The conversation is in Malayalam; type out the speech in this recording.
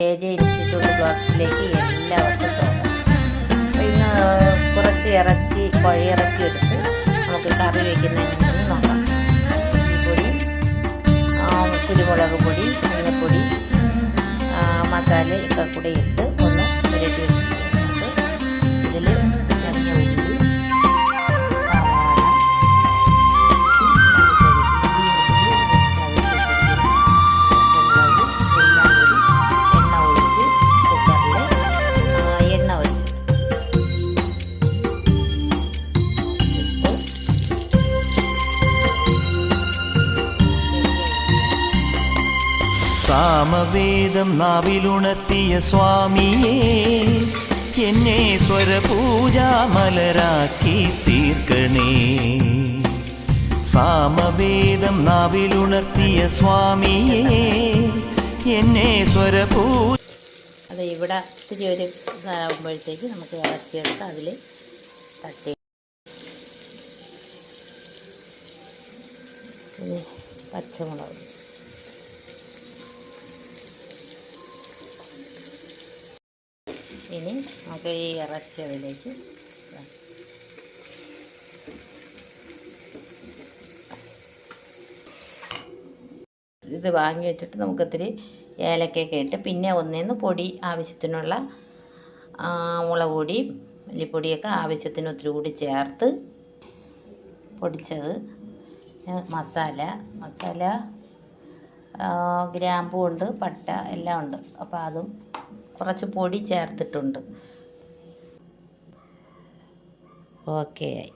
KJ ഇൻസ്റ്റിറ്റ്യൂട്ട് ബ്ലോഗ്സിലേക്ക് എല്ലാവർക്കും സ്വാഗതം. ഇന്ന് കുറച്ച് ഇറച്ചി കോഴിയിറച്ചി എടുത്ത് നമുക്ക് കറി വയ്ക്കുന്നതിന് നോക്കാം. പൊടി, കുരുമുളക് പൊടി, മഞ്ഞൾപ്പൊടി, മസാല ഒക്കെ കൂടെ ഇട്ട് ഒന്ന് പുരട്ടി വെച്ചിട്ടുണ്ട്. ഇതിൽ എണ്ണ ഒഴിച്ച് സാമവേദം നാവിലുണർത്തിയ സ്വാമിയേ, എന്നെ സ്വരപൂജാമലരാക്കി തീർക്കണേ. സാമവേദം നാവിലുണർത്തിയ സ്വാമിയേ, എന്നെ സ്വരപൂജ. അത് ഇവിടെ ഇത്തിരി ഒരു ഇതാകുമ്പോഴത്തേക്ക് നമുക്ക് ഇറച്ചിയെടുത്ത് അതിൽ തട്ടി പച്ചമുളക്, ഇനി നമുക്ക് ഈ ഇറച്ചി അതിലേക്ക് ഇത് വാങ്ങി വെച്ചിട്ട് നമുക്കിത്തിരി ഏലക്കയൊക്കെ ഇട്ട് പിന്നെ ഒന്നേന്ന് പൊടി ആവശ്യത്തിനുള്ള മുളക് പൊടി മല്ലിപ്പൊടിയൊക്കെ ആവശ്യത്തിന് ഒത്തിരി കൂടി ചേർത്ത് പൊടിച്ചത്. മസാല ഗ്രാമ്പൂ ഉണ്ട്, പട്ട എല്ലാം ഉണ്ട്. അപ്പോൾ അതും കുറച്ച് പൊടി ചേർത്തിട്ടുണ്ട്. ഓക്കെ ആയി.